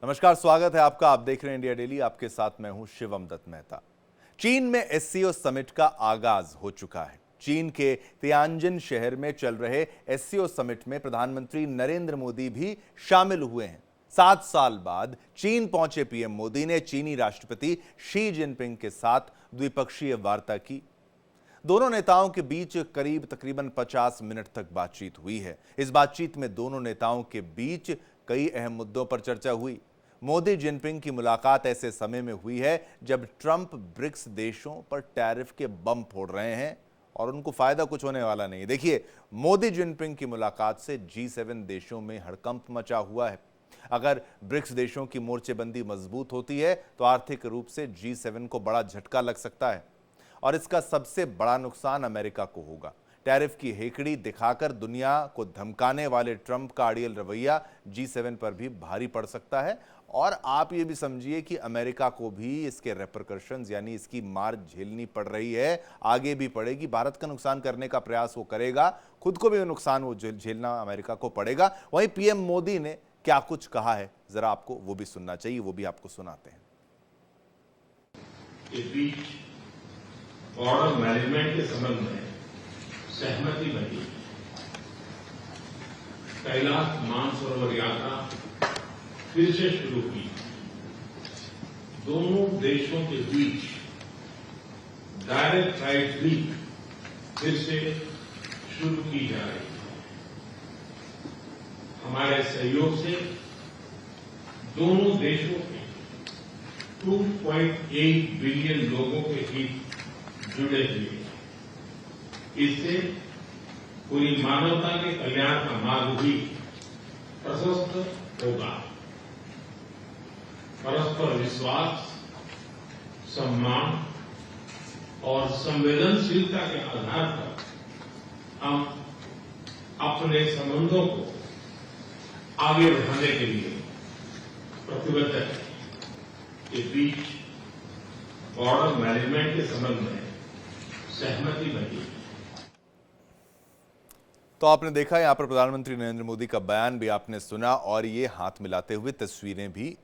नमस्कार, स्वागत है आपका। आप देख रहे हैं इंडिया डेली। आपके साथ मैं हूं शिवम दत्त मेहता। चीन में एससीओ समिट का आगाज हो चुका है। चीन के तियानजिन शहर में चल रहे एससीओ समिट में प्रधानमंत्री नरेंद्र मोदी भी शामिल हुए हैं। 7 साल बाद चीन पहुंचे पीएम मोदी ने चीनी राष्ट्रपति शी जिनपिंग के साथ द्विपक्षीय वार्ता की। दोनों नेताओं के बीच तकरीबन 50 मिनट तक बातचीत हुई है। इस बातचीत में दोनों नेताओं के बीच कई अहम मुद्दों पर चर्चा हुई। मोदी जिनपिंग की मुलाकात ऐसे समय में हुई है जब ट्रंप ब्रिक्स देशों पर टैरिफ के बम फोड़ रहे हैं और उनको फायदा कुछ होने वाला नहीं। देखिए, मोदी जिनपिंग की मुलाकात से G7 देशों में हड़कंप मचा हुआ है। अगर ब्रिक्स देशों की मोर्चेबंदी मजबूत होती है तो आर्थिक रूप से G7 को बड़ा झटका लग सकता है और इसका सबसे बड़ा नुकसान अमेरिका को होगा। टैरिफ की हेकड़ी दिखाकर दुनिया को धमकाने वाले ट्रंप का अड़ियल रवैया G7 पर भी भारी पड़ सकता है और आप ये भी समझिए कि अमेरिका को भी इसके रेपरकशंस यानी इसकी मार झेलनी पड़ रही है, आगे भी पड़ेगी। भारत का नुकसान करने का प्रयास वो करेगा, खुद को भी नुकसान वो झेलना अमेरिका को पड़ेगा। वहीं पीएम मोदी ने क्या कुछ कहा है, जरा आपको वो भी सुनना चाहिए, वो भी आपको सुनाते हैं। बॉर्डर मैनेजमेंट के संबंध में सहमति बनी। कैलाश मानसरोवर यात्रा फिर से शुरू की। दोनों देशों के बीच डायरेक्ट फ्लाइट भी फिर से शुरू की जा रही है। हमारे सहयोग से दोनों देशों के 2.8 बिलियन लोगों के हित जुड़े हुए हैं। इससे पूरी मानवता के कल्याण का मार्ग भी प्रशस्त होगा। परस्पर विश्वास, सम्मान और संवेदनशीलता के आधार पर हम अपने संबंधों को आगे बढ़ाने के लिए प्रतिबद्ध हैं। के बीच बॉर्डर मैनेजमेंट के संबंध में सहमति बनी। तो आपने देखा, यहां पर प्रधानमंत्री नरेंद्र मोदी का बयान भी आपने सुना और ये हाथ मिलाते हुए तस्वीरें भी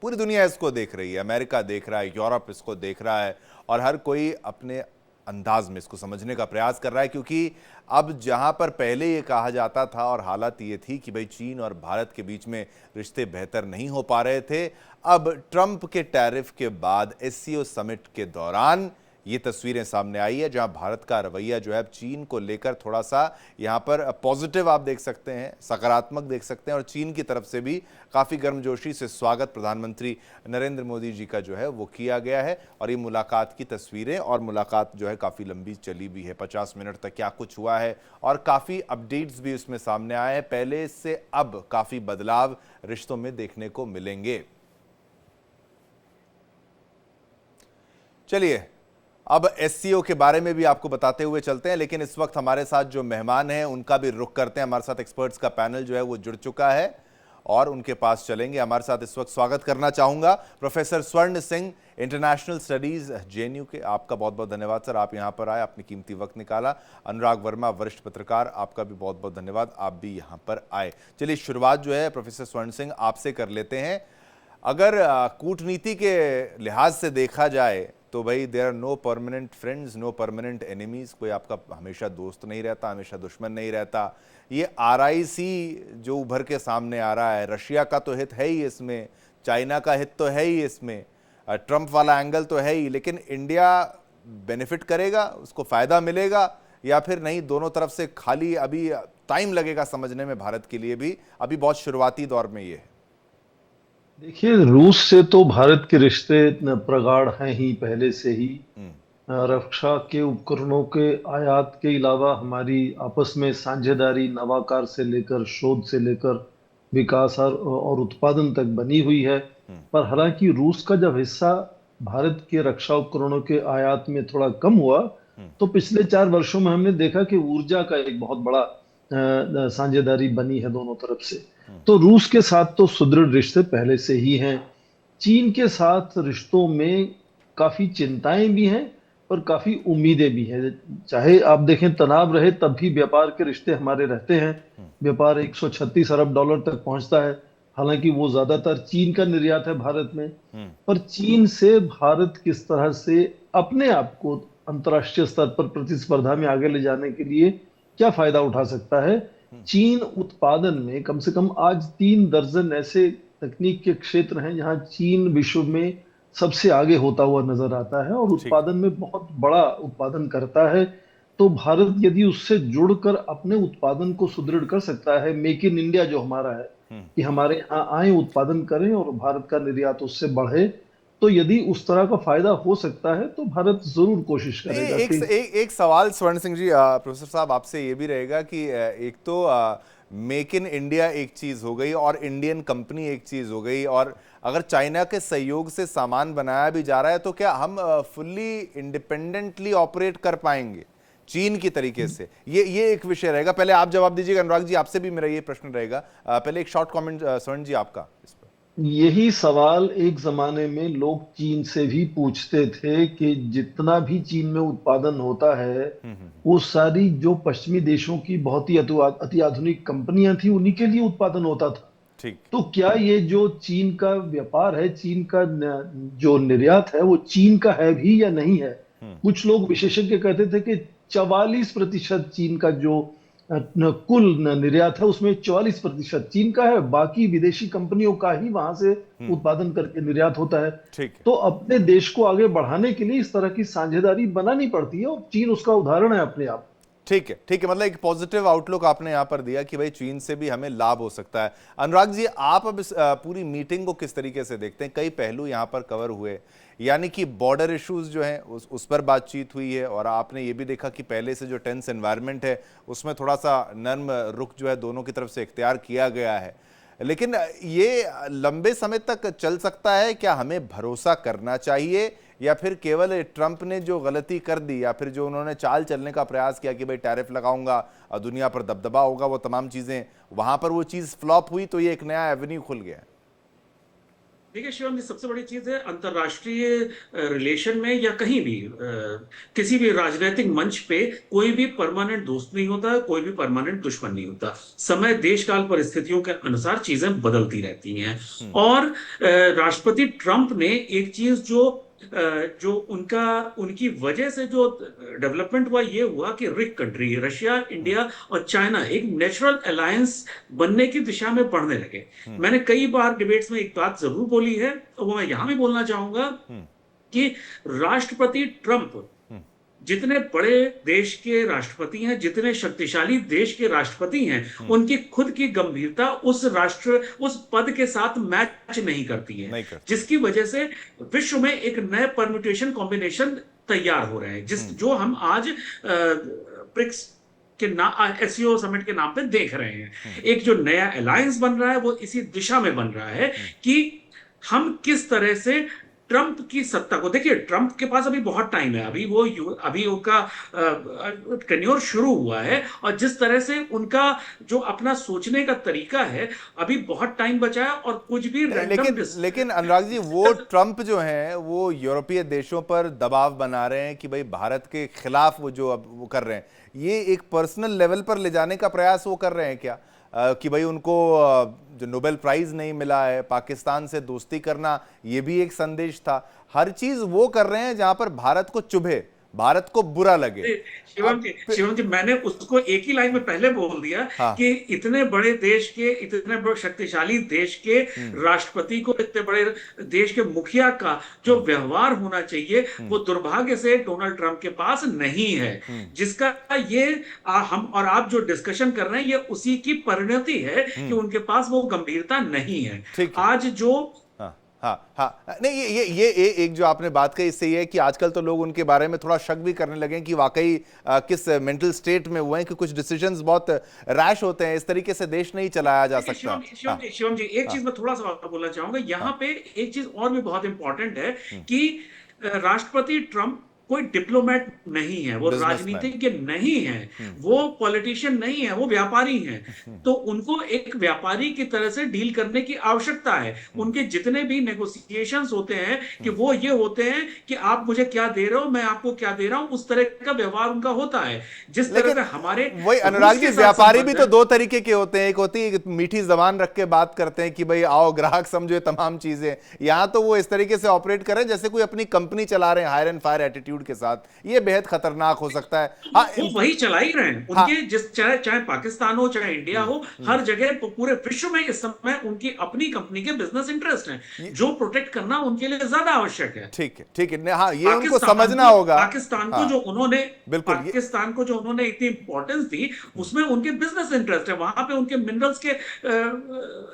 पूरी दुनिया इसको देख रही है। अमेरिका देख रहा है, यूरोप इसको देख रहा है और हर कोई अपने अंदाज में इसको समझने का प्रयास कर रहा है, क्योंकि अब जहां पर पहले ये कहा जाता था और हालत ये थी कि भाई चीन और भारत के बीच में रिश्ते बेहतर नहीं हो पा रहे थे, अब ट्रंप के टैरिफ के बाद एससीओ समिट के दौरान ये तस्वीरें सामने आई है, जहां भारत का रवैया जो है चीन को लेकर थोड़ा सा यहां पर पॉजिटिव आप देख सकते हैं, सकारात्मक देख सकते हैं और चीन की तरफ से भी काफ़ी गर्मजोशी से स्वागत प्रधानमंत्री नरेंद्र मोदी जी का जो है वो किया गया है। और ये मुलाकात की तस्वीरें और मुलाकात जो है काफ़ी लंबी चली भी है, 50 मिनट तक क्या कुछ हुआ है और काफ़ी अपडेट्स भी उसमें सामने आए हैं। पहले से अब काफ़ी बदलाव रिश्तों में देखने को मिलेंगे। चलिए, अब एससीओ के बारे में भी आपको बताते हुए चलते हैं, लेकिन इस वक्त हमारे साथ जो मेहमान हैं उनका भी रुख करते हैं। हमारे साथ एक्सपर्ट्स का पैनल जो है वो जुड़ चुका है और उनके पास चलेंगे। हमारे साथ इस वक्त स्वागत करना चाहूंगा प्रोफेसर स्वर्ण सिंह, इंटरनेशनल स्टडीज जेएनयू के। आपका बहुत बहुत धन्यवाद सर, आप यहां पर आए, अपनी कीमती वक्त निकाला। अनुराग वर्मा, वरिष्ठ पत्रकार, आपका भी बहुत बहुत धन्यवाद, आप भी यहां पर आए। चलिए, शुरुआत जो है प्रोफेसर स्वर्ण सिंह आपसे कर लेते हैं। अगर कूटनीति के लिहाज से देखा जाए तो भाई there are no permanent friends, no permanent enemies. कोई आपका हमेशा दोस्त नहीं रहता, हमेशा दुश्मन नहीं रहता। ये आरआईसी जो उभर के सामने आ रहा है, रशिया का तो हित है ही इसमें, चाइना का हित तो है ही इसमें, ट्रंप वाला एंगल तो है ही, लेकिन इंडिया बेनिफिट करेगा, उसको फायदा मिलेगा या फिर नहीं? दोनों तरफ से खाली अभी टाइम लगेगा समझने में, भारत के लिए भी अभी बहुत शुरुआती दौर में ये है। देखिए, रूस से तो भारत के रिश्ते प्रगाढ़ हैं ही पहले से ही। रक्षा के उपकरणों के आयात के अलावा हमारी आपस में साझेदारी नवाकार से लेकर शोध से लेकर विकास और उत्पादन तक बनी हुई है। पर हालांकि रूस का जब हिस्सा भारत के रक्षा उपकरणों के आयात में थोड़ा कम हुआ तो पिछले 4 वर्षों में हमने देखा कि ऊर्जा का एक बहुत बड़ा साझेदारी बनी है दोनों तरफ से। तो रूस के साथ तो सुदृढ़ रिश्ते पहले से ही हैं। चीन के साथ रिश्तों में काफी चिंताएं भी हैं और काफी उम्मीदें भी हैं। चाहे आप देखें तनाव रहे तब भी व्यापार के रिश्ते हमारे रहते हैं। व्यापार $136 अरब तक पहुंचता है। हालांकि वो ज्यादातर चीन का निर्यात है भारत में। पर चीन से भारत किस तरह से अपने आप को अंतर्राष्ट्रीय स्तर पर प्रतिस्पर्धा में आगे ले जाने के लिए क्या फायदा उठा सकता है? चीन उत्पादन में कम से कम आज 3 दर्जन ऐसे तकनीक के क्षेत्र हैं जहां चीन विश्व में सबसे आगे होता हुआ नजर आता है और ठीक। उत्पादन में बहुत बड़ा उत्पादन करता है। तो भारत यदि उससे जुड़कर अपने उत्पादन को सुदृढ़ कर सकता है, मेक इन इंडिया जो हमारा है, कि हमारे यहाँ आए उत्पादन करें और भारत का निर्यात उससे बढ़े, तो यदि उस तरह का फायदा हो सकता है तो भारत जरूर कोशिश करेगा एक सवाल स्वर्ण सिंह जी, प्रोफेसर साहब आपसे ये भी रहेगा कि एक तो मेक इन इंडिया एक चीज हो गई और इंडियन कंपनी एक चीज हो गई, और अगर चाइना के सहयोग से सामान बनाया भी जा रहा है तो क्या हम फुल्ली इंडिपेंडेंटली ऑपरेट कर पाएंगे चीन की तरीके से? ये एक विषय रहेगा। पहले आप जवाब दीजिएगा। अनुराग जी, आपसे भी मेरा ये प्रश्न रहेगा। पहले एक शॉर्ट कमेंट स्वर्ण जी आपका इस पर। यही सवाल एक जमाने में लोग चीन से भी पूछते थे कि जितना भी चीन में उत्पादन होता है वो सारी जो पश्चिमी देशों की बहुत ही अति आधुनिक कंपनियां थी उन्हीं के लिए उत्पादन होता था। ठीक। तो क्या ये जो चीन का व्यापार है, चीन का जो निर्यात है, वो चीन का है भी या नहीं है? कुछ लोग विशेषज्ञ कहते थे कि 44% चीन का जो कुल निर्यात है उसमें 44% चीन का है, बाकी विदेशी कंपनियों का ही वहां से उत्पादन करके निर्यात होता है। ठीक। तो अपने देश को आगे बढ़ाने के लिए इस तरह की साझेदारी बनानी पड़ती है और चीन उसका उदाहरण है अपने आप। ठीक है, ठीक है, मतलब एक पॉजिटिव आउटलुक आपने यहां पर दिया कि भाई चीन से भी हमें लाभ हो सकता है। अनुराग जी, आप अब इस पूरी मीटिंग को किस तरीके से देखते हैं? कई पहलू यहां पर कवर हुए, यानी कि बॉर्डर इश्यूज जो हैं उस पर बातचीत हुई है, और आपने ये भी देखा कि पहले से जो टेंस एनवायरनमेंट है उसमें थोड़ा सा नर्म रुख जो है दोनों की तरफ से इख्तियार किया गया है। लेकिन ये लंबे समय तक चल सकता है? क्या हमें भरोसा करना चाहिए, या फिर केवल ट्रंप ने जो गलती कर दी या फिर जो उन्होंने चाल चलने का प्रयास किया कि भाई टैरिफ लगाऊंगा और दुनिया पर दबदबा होगा, वो तमाम चीजें वहां पर वो चीज फ्लॉप हुई तो ये एक नया एवेन्यू खुल गया? देखिए शिवम जी, सबसे बड़ी चीज है अंतर्राष्ट्रीय रिलेशन में या कहीं भी किसी भी राजनीतिक मंच पे कोई भी परमानेंट दोस्त नहीं होता, कोई भी परमानेंट दुश्मन नहीं होता। समय देश काल परिस्थितियों के अनुसार चीजें बदलती रहती हैं। और राष्ट्रपति ट्रंप ने एक चीज जो उनकी वजह से जो डेवलपमेंट हुआ, ये हुआ कि रिक कंट्री रशिया, इंडिया और चाइना एक नेचुरल अलायंस बनने की दिशा में बढ़ने लगे। मैंने कई बार डिबेट्स में एक बात जरूर बोली है, और वो मैं यहां भी बोलना चाहूंगा कि राष्ट्रपति ट्रंप जितने बड़े देश के राष्ट्रपति हैं, जितने शक्तिशाली देश के राष्ट्रपति हैं, उनकी खुद की गंभीरता उस पद के साथ मैच नहीं करती है, जिसकी वजह से विश्व में एक नए परम्यूटेशन कॉम्बिनेशन तैयार हो रहे हैं, जो हम आज ब्रिक्स के एससीओ समिट के नाम पे देख रहे हैं। एक जो नया अलायंस बन रहा है वो इसी दिशा में बन रहा है कि हम किस तरह से ट्रंप की सत्ता को, देखिए ट्रंप के पास अभी बहुत टाइम है, अभी उनका टेन्योर शुरू हुआ है, और जिस तरह से उनका जो अपना सोचने का तरीका है, अभी बहुत टाइम बचा है और कुछ भी लेकिन अनुराग जी, वो ट्रंप जो है वो यूरोपीय देशों पर दबाव बना रहे हैं कि भाई भारत के खिलाफ वो अब वो कर रहे हैं, ये एक पर्सनल लेवल पर ले जाने का प्रयास वो कर रहे हैं क्या? कि भाई उनको जो नोबेल प्राइज नहीं मिला है, पाकिस्तान से दोस्ती करना, ये भी एक संदेश था। हर चीज वो कर रहे हैं जहां पर भारत को चुभे, भारत को बुरा लगे। शिवम जी, मैंने उसको एक ही लाइन में पहले बोल दिया। हाँ। कि इतने बड़े देश के, इतने बड़े शक्तिशाली देश के राष्ट्रपति को, इतने बड़े देश के मुखिया का जो व्यवहार होना चाहिए वो दुर्भाग्य से डोनाल्ड ट्रंप के पास नहीं है, जिसका ये हम और आप जो डिस्कशन कर रहे हैं ये उसी की परिणति है कि उनके पास वो गंभीरता नहीं है। आज जो हाँ, नहीं, ये एक जो आपने बात कही इससे ये है कि आजकल तो लोग उनके बारे में थोड़ा शक भी करने लगे कि वाकई किस मेंटल स्टेट में हुए हैं कि कुछ डिसीजंस बहुत रैश होते हैं, इस तरीके से देश नहीं चलाया जा सकता। शिवम जी, एक चीज मैं थोड़ा सा बोलना चाहूंगा यहाँ पे। एक चीज और भी बहुत इंपॉर्टेंट है कि राष्ट्रपति ट्रंप कोई डिप्लोमेट नहीं है, वो बिजनेसमैन। राजनीतिज्ञ नहीं है, वो पॉलिटिशियन नहीं है, वो व्यापारी हैं। तो उनको एक व्यापारी की तरह से डील करने की आवश्यकता है। उनके जितने भी नेगोशिएशंस होते हैं कि वो ये होते हैं कि आप मुझे क्या दे रहे हो, मैं आपको क्या दे रहा हूं, उस तरह का व्यवहार उनका होता है। जिस तरह लेकिन से हमारे वही अनुराग रूस जी, के साथ व्यापारी भी संबंध तो है। दो तरीके के होते हैं। एक होती है कि मीठी जबान रख के बात करते हैं कि भाई आओ ग्राहक समझो ये तमाम चीजें। यहां तो वो इस तरीके से ऑपरेट कर रहे हैं जैसे कोई अपनी कंपनी चला रहे हैं, हायर एंड फायर एटीट्यूड के साथ। ये बेहद खतरनाक हो सकता है। हाँ वो वही चला ही रहे हैं। हाँ। उनके जिस चाहे चाहे पाकिस्तान हो चाहे इंडिया हो, हर जगह पूरे विश्व में इस समय उनकी अपनी कंपनी के बिजनेस इंटरेस्ट हैं, जो प्रोटेक्ट करना उनके लिए ज्यादा आवश्यक है। ठीक है, ठीक है। हाँ, ये उनको समझना होगा। पाकिस्तान को हाँ, जो उन्होंने बिल्कुल। ये पाकिस्तान को जो उन्होंने इतनी इंपॉर्टेंस दी, उसमें उनके बिजनेस इंटरेस्ट है। वहां पे उनके मिनरल्स के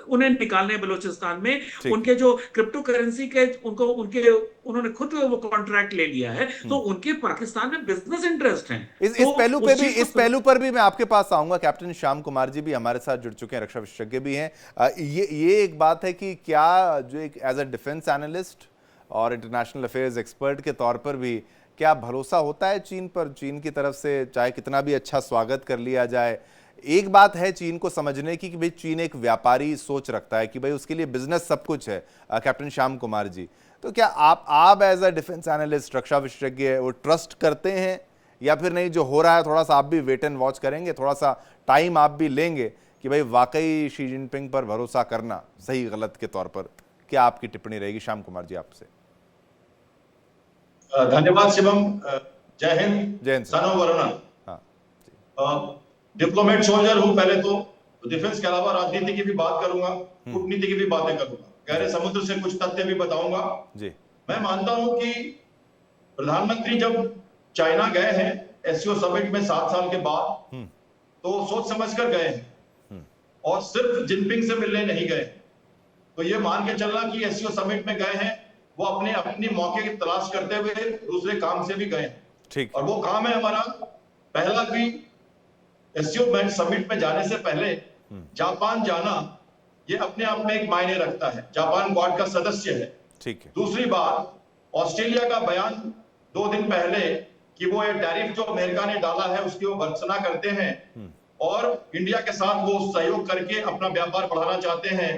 उन्हें निकालने बलूचिस्तान में, ठीक। उनके जो क्रिप्टो करेंसी के उनको उनके उन्होंने खुद वो कॉन्ट्रैक्ट ले लिया है, तो उनके पाकिस्तान में बिजनेस इंटरेस्ट हैं। इस तो पहलू पे उस भी, चीज को इस पहलू पर भी मैं आपके पास आऊंगा। कैप्टन श्याम कुमार जी भी हमारे साथ जुड़ चुके हैं, रक्षा विशेषज्ञ भी हैं। ये एक बात है कि क्या जो एक एज अ डिफेंस एनालिस्ट और इंटरनेशनल अफेयर्स एक्सपर्ट के तौर पर भी क्या भरोसा होता है चीन पर? चीन की तरफ से चाहे कितना भी अच्छा स्वागत कर लिया जाए, एक बात है चीन को समझने की कि भाई चीन एक व्यापारी सोच रखता है कि भाई उसके लिए बिजनेस सब कुछ है। कैप्टन श्याम कुमार जी, तो क्या आप एज अ डिफेंस एनालिस्ट, रक्षा विशेषज्ञ, वो ट्रस्ट करते हैं या फिर नहीं, जो हो रहा है थोड़ा सा आप भी वेट एंड वॉच करेंगे, थोड़ा सा टाइम आप भी लेंगे कि भाई वाकई शी जिनपिंग पर भरोसा करना सही गलत के तौर पर? क्या आपकी टिप्पणी रहेगी श्याम कुमार जी आपसे? धन्यवाद शिवम। जय हिंद। जय हिंद सर। सनो वरुणा। हाँ डिप्लोमेट सोल्जर हूं पहले तो डिफेंस के अलावा राजनीति की भी बात करूंगा, कूटनीति की भी बातें करूंगा, गहरे समुद्र से कुछ तथ्य भी बताऊंगा जी। मैं मानता हूं कि प्रधानमंत्री जब चाइना गए हैं एससीओ समिट में 7 साल के बाद, तो सोच समझकर गए हैं और सिर्फ जिनपिंग से मिलने नहीं गए। तो ये मान के चलना कि एससीओ समिट में गए हैं, वो अपनी मौके की तलाश करते हुए दूसरे काम से भी गए हैं। ठीक। और वो काम है हमारा पहला कि एससीओ समिट में जाने से पहले जापान जाना, ये अपने आप में एक मायने रखता है। जापान क्वाड का सदस्य है। ठीक है। दूसरी बात, ऑस्ट्रेलिया का बयान 2 दिन पहले कि वो ये टैरिफ जो अमेरिका ने डाला है उसकी वो भर्त्सना करते हैं और इंडिया के साथ वो सहयोग करके अपना व्यापार बढ़ाना चाहते हैं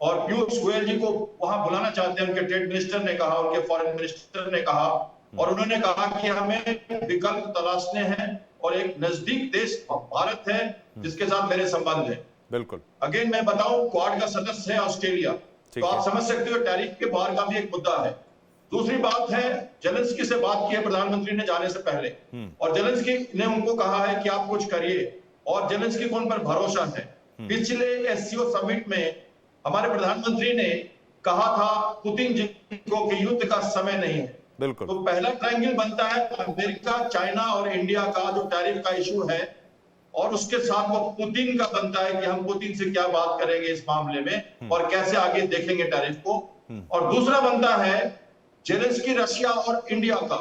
और पीयूष गोयल जी को वहां बुलाना चाहते हैं। उनके ट्रेड मिनिस्टर ने कहा, उनके फॉरेन मिनिस्टर ने कहा, और उन्होंने कहा कि हमें विकल्प तलाशने हैं और एक नजदीक देश भारत है जिसके साथ मेरे संबंध है। बिल्कुल। अगेन मैं बताऊं, क्वाड का सदस्य है ऑस्ट्रेलिया, तो आप समझ सकते हो टैरिफ के बाहर का भी एक मुद्दा है। दूसरी बात है, जेलेंस्की से बात की है प्रधानमंत्री ने जाने से पहले, और जेलेंस्की ने उनको कहा है कि आप कुछ करिए, और जेलेंस्की को उन पर भरोसा है। पिछले एससीओ समिट में हमारे प्रधानमंत्री ने कहा था पुतिन जी को कि युद्ध का समय नहीं है। बिल्कुल। तो पहला ट्रायंगल बनता है अमेरिका, चाइना और इंडिया का जो टैरिफ का इशू है, और उसके साथ वो पुतिन का बनता है कि हम पुतिन से क्या बात करेंगे इस मामले में और कैसे आगे देखेंगे टैरिफ को। और दूसरा बनता है जेलेंस्की, रशिया और इंडिया का।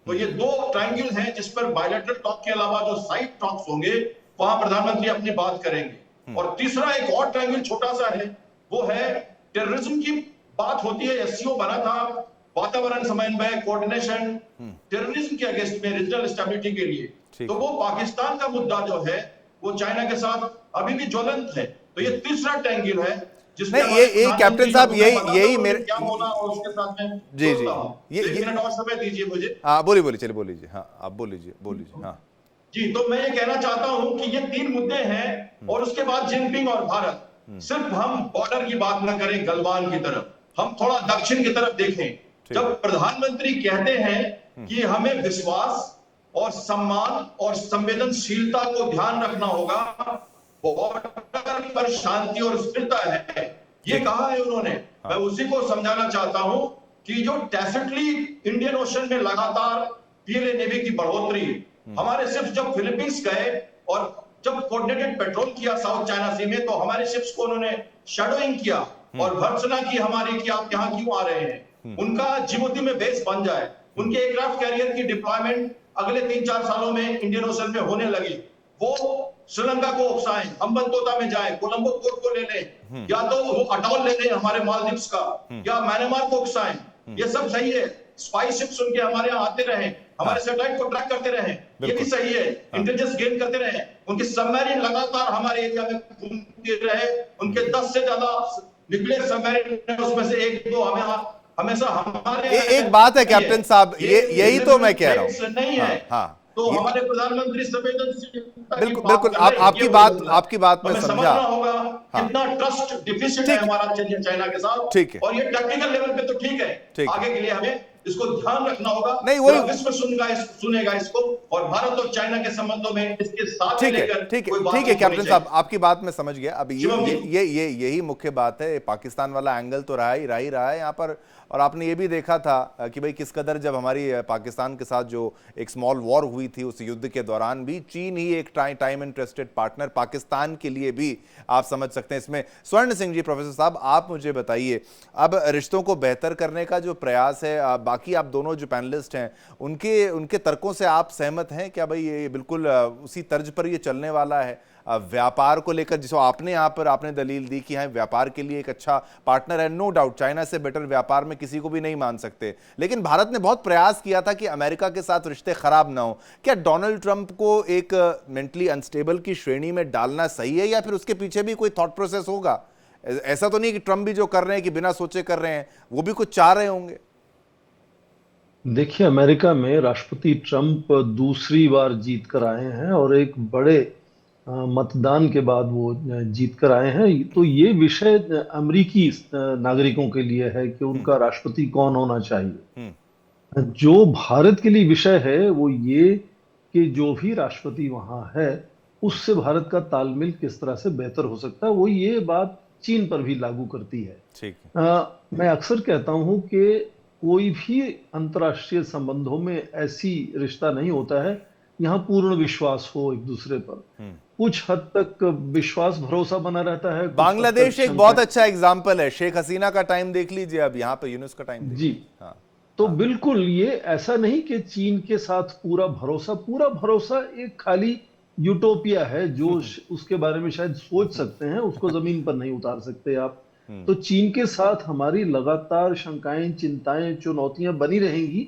तो ये 2 ट्रायंगल हैं जिस पर बायलैटरल टॉक के अलावा जो साइड टॉक्स होंगे वहां प्रधानमंत्री अपनी बात करेंगे। और तीसरा एक और ट्रायंगल छोटा सा है, वो है टेररिज्म की बात होती है। एससीओ बना था वातावरण समन्वय, कोऑर्डिनेशन टेररिज्म के अगेंस्ट में, रीजनल स्टेबिलिटी के लिए। तो वो पाकिस्तान का मुद्दा जो है वो चाइना के साथ अभी भी ज्वलंत है। तो ये तीसरा ट्रायंगल है जिसमें नहीं, ये कैप्टन साहब यही मेरे क्या होना और उसके साथ में जी ये मिनट और समय दीजिए मुझे। हाँ बोलिए, चलिए बोलिए। हाँ आप बोलिए। हाँ जी, तो मैं ये कहना चाहता हूं कि ये 3 मुद्दे हैं और उसके बाद जिनपिंग और भारत। सिर्फ हम बॉर्डर की बात ना करें, गलवान की तरफ, हम थोड़ा दक्षिण की तरफ देखें। जब प्रधानमंत्री कहते हैं कि हमें विश्वास और सम्मान और संवेदनशीलता को ध्यान रखना होगा, बॉर्डर पर शांति और स्थिरता है, ये कहा है उन्होंने। मैं उसी को समझाना चाहता हूं कि जो टैसिटली इंडियन ओशन में लगातार पीएलए नेवी की बढ़ोतरी, हमारे शिप्स जब फिलीपींस गए और जब कोऑर्डिनेटेड पेट्रोल किया साउथ चाइना सी में, तो हमारे शिप्स को उन्होंने शैडोइंग किया और भर्त्सना की हमारी कि आप यहां क्यों आ रहे हैं। उनका जिबूती में बेस बन जाए, उनके एयरक्राफ्ट कैरियर की डिप्लॉयमेंट अगले 3-4 सालों में इंडियन ओशन में होने लगी। वो श्रीलंका को उकसाएं, हम्बनतोता में जाए, कोलंबो पोर्ट को ले लें, या तो वो अटॉल ले लें हमारे मालदीव्स का, या म्यांमार को उकसाएं। ये सब सही है, स्पाई शिप्स उनके हमारे यहाँ आते रहे, हमारे सैटेलाइट को ट्रैक करते रहे, ये भी सही है। इंटेलिजेंस गेन करते रहे, उनकी सबमरीन लगातार हमारे एरिया में घूमती रहे, उनके 10 से ज्यादा न्यूक्लियर सबमरीन, उसमें से 1-2 हमें हमेशा हमारे एक बात है कैप्टन साहब, यही तो मैं कह रहा हूँ। नहीं है। हाँ, तो हमारे प्रधानमंत्री संवेदनशीलता की बिल्कुल बात बिल्कुल, कर रहे हैं, आपकी बात में हमें समझा। समझना होगा कितना ट्रस्ट डिफिसिट है हमारा चाइना के साथ। ठीक है। और ये टेक्निकल लेवल पे तो ठीक है, आगे के लिए हमें इसको ध्यान रखना होगा। नहीं, वही विश्व सुनेगा इसको, और भारत और चाइना के संबंधों में इसके साथ ठीक है, लेकर ठीक कोई है, बात ठीक है नहीं कैप्टन होनी साहब, चाहिए। आपकी बात मैं समझ गया। अब शिवम जी। यही मुख्य बात है, पाकिस्तान वाला एंगल तो रहा ही रहा है यहाँ पर। और आपने ये भी देखा था कि भाई किस कदर जब हमारी पाकिस्तान के साथ जो एक स्मॉल वॉर हुई थी, उस युद्ध के दौरान भी चीन ही एक टाइम इंटरेस्टेड पार्टनर पाकिस्तान के लिए भी आप समझ सकते हैं इसमें। स्वर्ण सिंह जी, प्रोफेसर साहब, आप मुझे बताइए, अब रिश्तों को बेहतर करने का जो प्रयास है, बाकी आप दोनों जो पैनलिस्ट हैं उनके तर्कों से आप सहमत हैं क्या? भाई ये बिल्कुल उसी तर्ज पर ये चलने वाला है व्यापार को लेकर, जिसको आपने यहाँ पर आपने दलील दी कि हाँ व्यापार के लिए एक अच्छा पार्टनर है, नो डाउट चाइना से बेटर व्यापार में किसी को भी नहीं मान सकते, लेकिन भारत ने बहुत प्रयास किया था कि अमेरिका के साथ रिश्ते खराब ना हो। क्या डोनाल्ड ट्रंप को एक मेंटली अनस्टेबल की श्रेणी में डालना सही है, या फिर उसके पीछे भी कोई थॉट प्रोसेस होगा? ऐसा तो नहीं कि ट्रंप भी जो कर रहे हैं कि बिना सोचे कर रहे हैं, वो भी कुछ चाह रहे होंगे। देखिए, अमेरिका में राष्ट्रपति ट्रंप दूसरी बार जीत कर आए हैं और एक बड़े मतदान के बाद वो जीत कर आए हैं। तो ये विषय अमेरिकी नागरिकों के लिए है कि उनका राष्ट्रपति कौन होना चाहिए। जो भारत के लिए विषय है वो ये कि जो भी राष्ट्रपति वहां है उससे भारत का तालमेल किस तरह से बेहतर हो सकता है, वो ये बात चीन पर भी लागू करती है। ठीक है। मैं अक्सर कहता हूं कि कोई भी अंतर्राष्ट्रीय संबंधों में ऐसी रिश्ता नहीं होता है यहाँ पूर्ण विश्वास हो एक दूसरे पर। कुछ हद तक विश्वास भरोसा बना रहता है। बांग्लादेश एक बहुत अच्छा एग्जाम्पल है, शेख हसीना का टाइम देख लीजिए, अब यहाँ पे यूनुस का टाइम जी। हाँ। तो बिल्कुल ये ऐसा नहीं कि चीन के साथ पूरा भरोसा एक खाली यूटोपिया है जो उसके बारे में शायद सोच सकते हैं, उसको जमीन पर नहीं उतार सकते आप। तो चीन के साथ हमारी लगातार शंकाएं, चिंताएं, चुनौतियां बनी रहेंगी।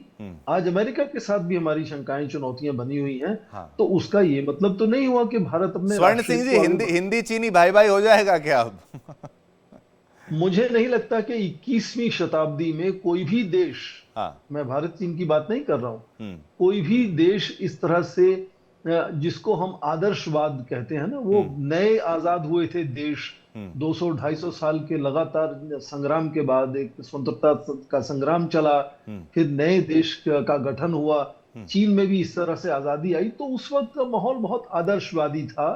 आज अमेरिका के साथ भी हमारी शंकाएं, चुनौतियां बनी हुई हैं। हाँ। तो उसका ये मतलब तो नहीं हुआ कि भारत अपने स्वर्ण सिंह जी, हिंदी चीनी भाई भाई हो जाएगा क्या अब? मुझे नहीं लगता कि 21वीं शताब्दी में कोई भी देश, मैं भारत चीन की बात नहीं कर रहा हूं, कोई भी देश इस तरह से, जिसको हम आदर्शवाद कहते हैं ना, वो नए आजाद हुए थे देश 200-250 साल के लगातार संग्राम के बाद, एक स्वतंत्रता का संग्राम चला, फिर नए देश का गठन हुआ। चीन में भी इस तरह से आजादी आई, तो उस वक्त का माहौल बहुत आदर्शवादी था।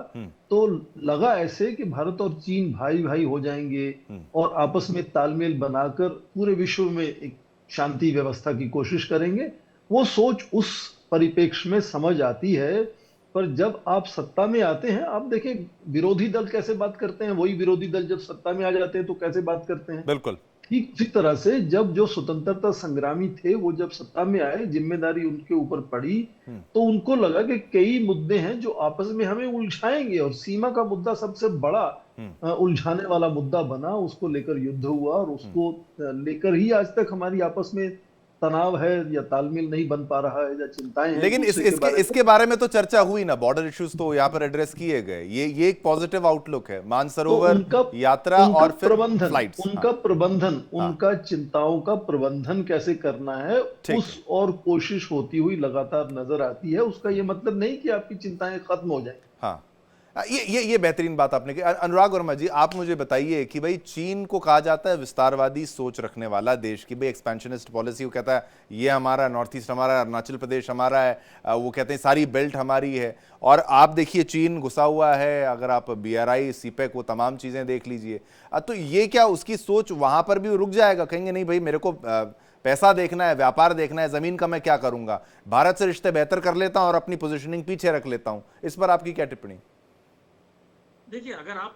तो लगा ऐसे कि भारत और चीन भाई भाई हो जाएंगे और आपस में तालमेल बनाकर पूरे विश्व में एक शांति व्यवस्था की कोशिश करेंगे। वो सोच उस परिप्रेक्ष्य में समझ आती है, पर जब आप सत्ता में आते हैं, आप देखें विरोधी दल कैसे बात करते हैं, वही विरोधी दल जब सत्ता में आ जाते हैं तो कैसे बात करते हैं। बिल्कुल ठीक उसी तरह से जब जो स्वतंत्रता संग्रामी थे वो जब सत्ता में आए, जिम्मेदारी उनके ऊपर पड़ी, तो उनको लगा कि कई मुद्दे हैं जो आपस में हमें उलझाएंगे, और सीमा का मुद्दा सबसे बड़ा उलझाने वाला मुद्दा बना। उसको लेकर युद्ध हुआ और उसको लेकर ही आज तक हमारी आपस में तनाव है या तालमेल नहीं बन पा रहा है या चिंताएं हैं। लेकिन इसके बारे में तो चर्चा हुई ना, बॉर्डर इश्यूज तो यहाँ पर एड्रेस किए गए। ये एक पॉजिटिव आउटलुक है, मानसरोवर यात्रा और फिर फ्लाइट्स। उनका प्रबंधन, उनका चिंताओं का प्रबंधन कैसे करना है, उस और कोशिश होती हुई लगातार नजर आती है। उसका ये मतलब नहीं कि आपकी चिंताएं खत्म हो जाए। हाँ, ये बेहतरीन बात आपने की। अनुराग वर्मा जी, आप मुझे बताइए कि भाई चीन को कहा जाता है विस्तारवादी सोच रखने वाला देश, की भाई एक्सपेंशनिस्ट पॉलिसी, वो कहता है ये हमारा नॉर्थ ईस्ट हमारा, अरुणाचल प्रदेश हमारा है, वो कहते हैं सारी बेल्ट हमारी है। और आप देखिए चीन घुसा हुआ है, अगर आप BRI, CPEC, वो तमाम चीज़ें देख लीजिए। तो ये क्या उसकी सोच वहाँ पर भी रुक जाएगा? कहेंगे नहीं भाई मेरे को पैसा देखना है, व्यापार देखना है, ज़मीन का मैं क्या करूँगा, भारत से रिश्ते बेहतर कर लेता हूँ और अपनी पोजिशनिंग पीछे रख लेता हूँ। इस पर आपकी क्या टिप्पणी? देखिए, अगर आप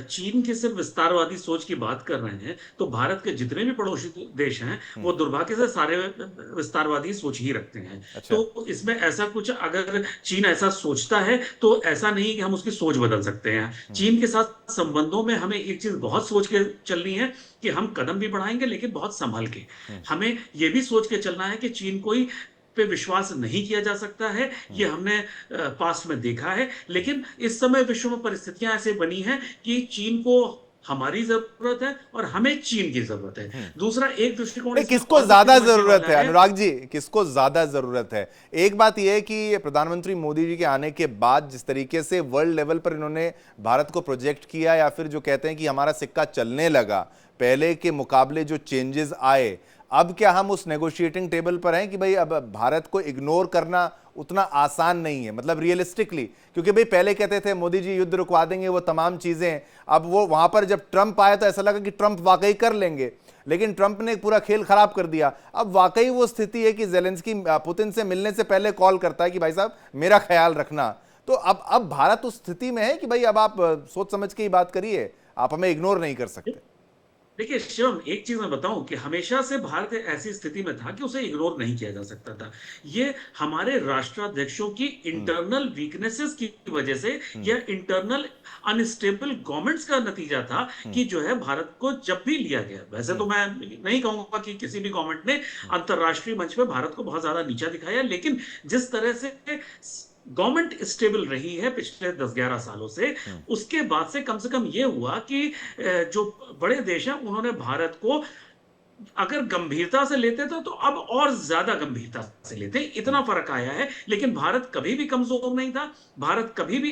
चीन की सिर्फ विस्तारवादी सोच की बात कर रहे हैं, तो भारत के जितने भी पड़ोसी देश हैं वो दुर्भाग्य से सारे विस्तारवादी सोच ही रखते हैं। अच्छा। तो इसमें ऐसा कुछ, अगर चीन ऐसा सोचता है तो ऐसा नहीं कि हम उसकी सोच बदल सकते हैं। चीन के साथ संबंधों में हमें एक चीज बहुत सोच के चलनी है कि हम कदम भी बढ़ाएंगे लेकिन बहुत संभल के। हमें यह भी सोच के चलना है कि चीन कोई पे विश्वास नहीं किया जा सकता है, ये हमने पास्ट में देखा है। लेकिन इस समय विश्व में परिस्थितियां ऐसे बनी हैं कि चीन को हमारी जरूरत है और हमें चीन की जरूरत है। दूसरा एक दृष्टिकोण नहीं, इसमें किसको और भी ज्यादा समझने जरूरत वाला है अनुराग जी, किसको ज्यादा जरूरत है? एक बात यह है कि प्रधानमंत्री मोदी जी के आने के बाद जिस तरीके से वर्ल्ड लेवल पर इन्होंने भारत को प्रोजेक्ट किया, या फिर जो कहते हैं कि हमारा सिक्का चलने लगा, पहले के मुकाबले जो चेंजेस आए, अब क्या हम उस नेगोशिएटिंग टेबल पर हैं कि भाई अब भारत को इग्नोर करना उतना आसान नहीं है, मतलब रियलिस्टिकली? क्योंकि भाई पहले कहते थे मोदी जी युद्ध रुकवा देंगे, वो तमाम चीजें, अब वो वहां पर जब ट्रंप आया तो ऐसा लगा कि ट्रंप वाकई कर लेंगे, लेकिन ट्रंप ने पूरा खेल खराब कर दिया। अब वाकई वो स्थिति है कि जेलेंस्की पुतिन से मिलने से पहले कॉल करता है कि भाई साहब मेरा ख्याल रखना। तो अब भारत उस स्थिति में है कि भाई अब आप सोच समझ के ही बात करिए, आप हमें इग्नोर नहीं कर सकते। देखिए शिवम, एक चीज मैं बताऊं कि हमेशा से भारत ऐसी स्थिति में था कि उसे इग्नोर नहीं किया जा सकता था। ये हमारे राष्ट्राध्यक्षों की इंटरनल वीकनेसेस की वजह से या इंटरनल अनस्टेबल गवर्नमेंट्स का नतीजा था कि जो है भारत को जब भी लिया गया, वैसे तो मैं नहीं कहूंगा कि किसी भी गवर्नमेंट ने अंतरराष्ट्रीय मंच पे भारत को बहुत ज्यादा नीचा दिखाया, लेकिन जिस तरह से गवर्नमेंट स्टेबल रही है पिछले 10-11 सालों से, उसके बाद से कम ये हुआ कि जो बड़े देश हैं उन्होंने भारत को अगर गंभीरता से लेते थे तो अब और ज्यादा गंभीरता से लेते, इतना फर्क आया है। लेकिन भारत कभी भी कमजोर नहीं था, भारत कभी भी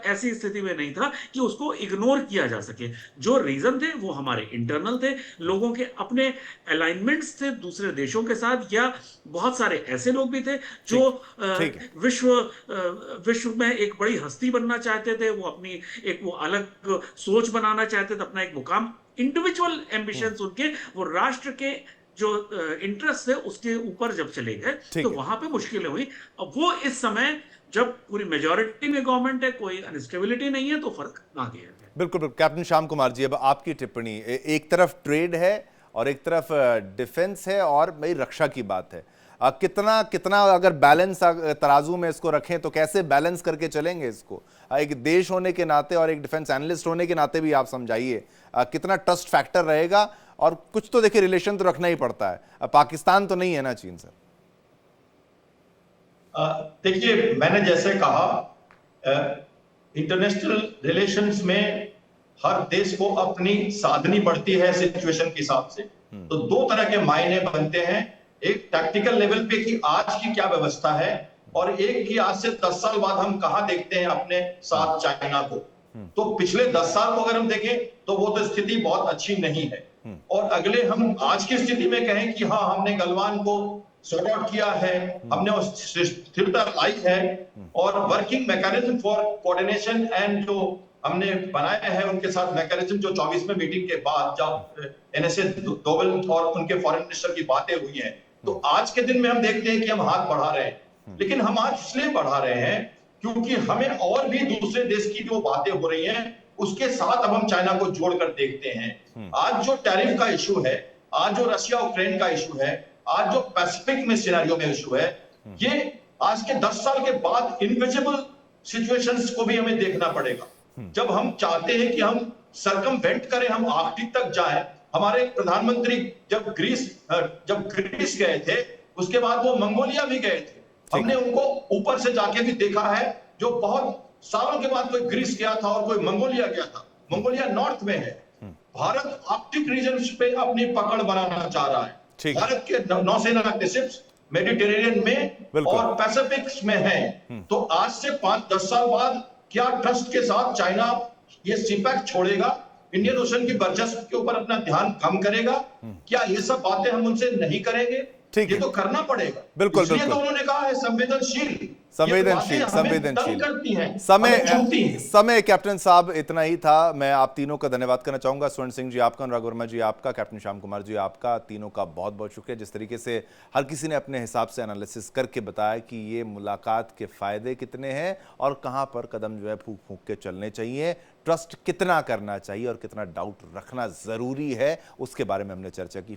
ऐसी स्थिति में नहीं था कि उसको इग्नोर किया जा सके। जो रीजन थे वो हमारे इंटरनल थे, लोगों के अपने अलाइनमेंट्स थे दूसरे देशों के साथ, या बहुत सारे ऐसे लोग भी थे जो विश्व में एक बड़ी हस्ती बनना चाहते थे, वो अपनी एक वो अलग सोच बनाना चाहते थे, अपना एक मुकाम, इंडिविजुअल एम्बिशंस उनके, वो राष्ट्र के जो इंटरेस्ट है उसके ऊपर जब चले गए तो वहां पे मुश्किलें हुई। अब वो इस समय जब पूरी मेजॉरिटी में गवर्नमेंट है, कोई अनस्टेबिलिटी नहीं है, तो फर्क आ गया है। बिल्कुल। कैप्टन श्याम कुमार जी, अब आपकी टिप्पणी। एक तरफ ट्रेड है और एक तरफ डिफेंस है और भाई रक्षा की बात है, कितना अगर बैलेंस तराजू में इसको रखें तो कैसे बैलेंस करके चलेंगे इसको? एक देश होने के नाते और एक डिफेंस एनालिस्ट होने के नाते भी आप समझाइए कितना ट्रस्ट फैक्टर रहेगा? और कुछ तो देखिए रिलेशन तो रखना ही पड़ता है, पाकिस्तान तो नहीं है ना चीन से। देखिए, मैंने जैसे कहा इंटरनेशनल रिलेशंस में हर देश को अपनी साधनी पड़ती है सिचुएशन के हिसाब से। तो दो तरह के मायने बनते हैं, एक टैक्टिकल लेवल पे कि आज की क्या व्यवस्था है, और एक कि आज से 10 साल बाद हम कहां देखते हैं अपने साथ चाइना को। तो पिछले 10 साल को अगर हम देखें तो वो तो स्थिति बहुत अच्छी नहीं है, और अगले हम आज की स्थिति में कहें कि हाँ हमने गलवान को सॉर्ट आउट किया है, हमने उस स्थिरता लाई है, और working mechanism for coordination and जो हमने बनाए हैं उनके साथ मैकेनिज्म, जो 24वें मीटिंग के बाद जब एनएसए डोवल और उनके फॉरेन मिनिस्टर की बातें हुई हैं, तो आज के दिन में हम देखते हैं कि हम हाथ बढ़ा रहे हैं। लेकिन हम आज इसलिए बढ़ा रहे हैं क्योंकि हमें और भी दूसरे देश की जो बातें हो रही हैं उसके साथ अब हम चाइना को जोड़कर देखते हैं। आज जो टैरिफ का इशू है, आज जो रशिया यूक्रेन का इशू है, आज जो पैसिफिक में सिनेरियो में इशू है, ये आज के 10 साल के बाद इनविजिबल सिचुएशंस को भी हमें देखना पड़ेगा। जब हम चाहते हैं कि हम सरकमवेंट करें, हम आर्कटिक तक जाएं। हमारे प्रधानमंत्री जब ग्रीस गए थे, उसके बाद वो मंगोलिया भी गए थे, हमने उनको ऊपर से जाके भी देखा है, जो बहुत सालों के बाद कोई ग्रीस गया था और कोई मंगोलिया गया था। मंगोलिया नॉर्थ में है। भारत आर्कटिक रीजन पे अपनी पकड़ बनाना चाह रहा है। भारत के नौसेना के शिप्स मेडिटेरेनियन में और पैसिफिक में है। तो आज से 5-10 साल बाद क्या ट्रस्ट के साथ चाइना ये सीपैक छोड़ेगा, इंडियन ओशन की वर्चस्व के ऊपर अपना ध्यान कम करेगा? क्या ये सब बातें हम उनसे नहीं करेंगे? ये तो करना पड़ेगा। बिल्कुल, इसलिए तो उन्होंने कहा है संवेदनशील। समय कैप्टन साहब इतना ही था। मैं आप तीनों का धन्यवाद करना चाहूंगा, स्वर्ण सिंह जी आपका, अनुराग वर्मा जी आपका, कैप्टन श्याम कुमार जी आपका, तीनों का बहुत बहुत शुक्रिया। जिस तरीके से हर किसी ने अपने हिसाब से एनालिसिस करके बताया कि ये मुलाकात के फायदे कितने हैं और कहां पर कदम जो है फूंक फूंक के चलने चाहिए, ट्रस्ट कितना करना चाहिए और कितना डाउट रखना जरूरी है, उसके बारे में हमने चर्चा की।